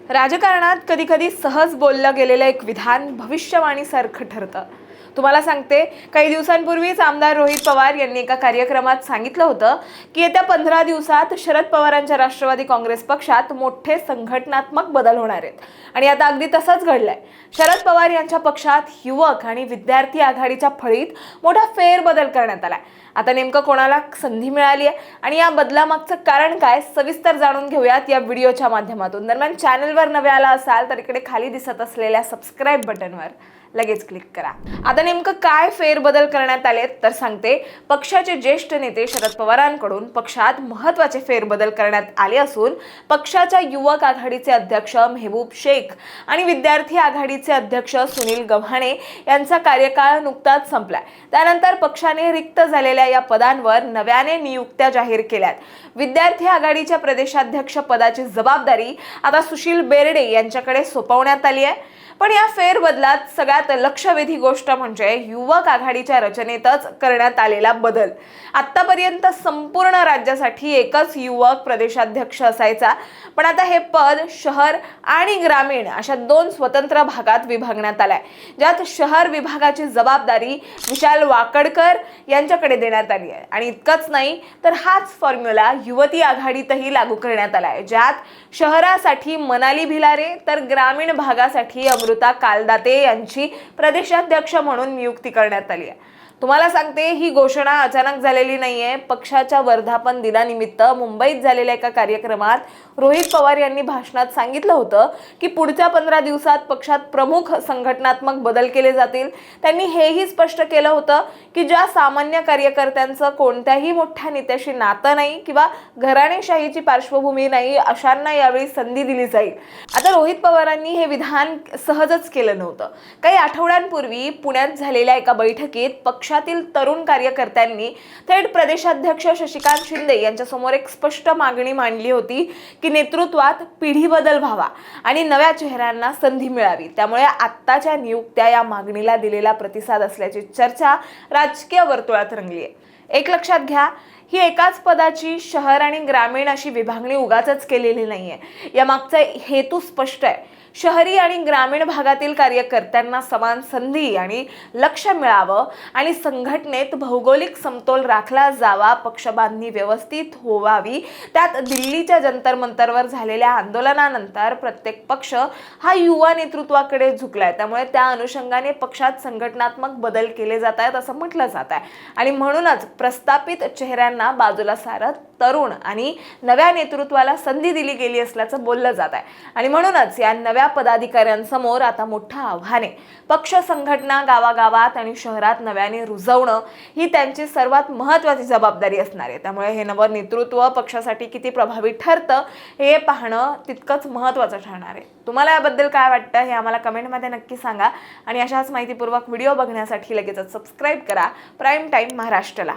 राजकारणात कधी कधी सहज बोललं गेलेलं एक विधान भविष्यवाणीसारखं ठरतं. तुम्हाला सांगते, काही दिवसांपूर्वीच आमदार रोहित पवार यांनी एका कार्यक्रमात सांगितलं होतं की येत्या 15 दिवसात शरद पवारांच्या राष्ट्रवादी काँग्रेस पक्षात मोठे संघटनात्मक बदल होणार आहेत. आणि आता अगदी तसंच घडलंय. शरद पवार यांच्या पक्षात युवक आणि विद्यार्थी आघाडीच्या फळीत मोठा फेरबदल करण्यात आलाय. आता नेमकं कोणाला संधी मिळाली आहे आणि या बदलामागचं कारण काय, सविस्तर जाणून घेऊयात या व्हिडिओच्या माध्यमातून. दरम्यान चॅनलवर नवे आला असाल तर इकडे खाली दिसत असलेल्या सबस्क्राईब बटनवर लगेच क्लिक करा. आता नेमकं काय फेरबदल करण्यात आले तर सांगते. पक्षाचे ज्येष्ठ नेते शरद पवारांकडून पक्षात महत्त्वाचे फेरबदल करण्यात आले असून पक्षाच्या युवक आघाडीचे अध्यक्ष मेहबूब शेख आणि विद्यार्थी आघाडीचे अध्यक्ष सुनील गव्हाणे यांचा कार्यकाळ नुकताच संपलाय. त्यानंतर पक्षाने रिक्त झालेल्या या पदांवर नव्याने नियुक्त्या जाहीर केल्यात. विद्यार्थी आघाडीच्या प्रदेशाध्यक्ष पदाची जबाबदारी आता सुशील बेर्डे यांच्याकडे सोपवण्यात आली आहे. पण या फेरबदलात सगळ्यात लक्षवेधी गोष्ट म्हणजे युवक आघाडीच्या रचनेतच करण्यात आलेला बदल. आतापर्यंत संपूर्ण राज्यासाठी एकच युवक प्रदेशाध्यक्ष असायचा, पण आता हे पद शहर आणि ग्रामीण अशा 2 स्वतंत्र भागात विभागण्यात आलंय, ज्यात शहर विभागाची जबाबदारी विशाल वाकडकर यांच्याकडे देण्यात आली आहे. आणि इतकंच नाही तर हाच फॉर्म्युला युवती आघाडीतही लागू करण्यात आलाय, ज्यात शहरासाठी मनाली भिलारे तर ग्रामीण भागासाठी अमृता कालदाते यांची प्रदेशाध्यक्ष म्हणून नियुक्ती करण्यात आली आहे. तुम्हाला सांगते, ही घोषणा अचानक झालेली नाहीये. पक्षाच्या वर्धापन दिनानिमित्त मुंबईत झालेल्या एका कार्यक्रमात रोहित पवार यांनी भाषणात सांगितलं होतं की पुढच्या 15 दिवसात पक्षात प्रमुख संघटनात्मक बदल केले जातील. त्यांनी हेही स्पष्ट केलं होतं की ज्या सामान्य कार्यकर्त्यांचं कोणत्याही मोठ्या नेत्याशी नातं नाही किंवा घराणेशाहीची पार्श्वभूमी नाही, अशांना यावेळी संधी दिली जाईल. आता रोहित पवारांनी हे विधान सहजच केलं नव्हतं. काही आठवड्यांपूर्वी पुण्यात झालेल्या एका बैठकीत पक्षातील तरुण कार्यकर्त्यांनी थेट प्रदेशाध्यक्ष शशिकांत शिंदे यांच्यासमोर एक स्पष्ट मागणी मांडली होती की नेतृत्वात पिढी बदल व्हावा आणि नव्या चेहऱ्यांना संधी मिळावी. त्यामुळे आत्ताच्या नियुक्त्या या मागणीला दिलेला प्रतिसाद असल्याची चर्चा राजकीय वर्तुळात रंगली आहे. एक लक्षात घ्या, ही एकाच पदाची शहर आणि ग्रामीण अशी विभागणी उगाचच केलेली नाहीये. यामागचा हेतू स्पष्ट आहे. शहरी आणि ग्रामीण भागातील कार्यकर्त्यांना समान संधी आणि लक्ष मिळावं आणि संघटनेत भौगोलिक समतोल राखला जावा, पक्षबांधणी व्यवस्थित व्हावी. त्यात दिल्लीच्या जंतर मंतरवर झालेल्या आंदोलनानंतर प्रत्येक पक्ष हा युवा नेतृत्वाकडे झुकलाय. त्यामुळे त्या अनुषंगाने पक्षात संघटनात्मक बदल केले जात आहेत असं म्हटलं जात आहे. आणि म्हणूनच प्रस्थापित चेहऱ्यांना बाजूला सारत तरुण आणि नव्या नेतृत्वाला संधी दिली गेली असल्याचं बोललं जात आहे. आणि म्हणूनच या नव्या पदाधिकाऱ्यांसमोर आता मोठं आव्हान आहे. पक्ष संघटना गावागावात आणि शहरात नव्याने रुजवणं ही त्यांची सर्वात महत्त्वाची जबाबदारी असणार आहे. त्यामुळे हे नवं नेतृत्व पक्षासाठी किती प्रभावी ठरतं हे पाहणं तितकंच महत्त्वाचं ठरणार आहे. तुम्हाला याबद्दल काय वाटतं हे आम्हाला कमेंटमध्ये नक्की सांगा. आणि अशाच माहितीपूर्वक व्हिडिओ बघण्यासाठी लगेचच सबस्क्राईब करा प्राईम टाईम महाराष्ट्रला.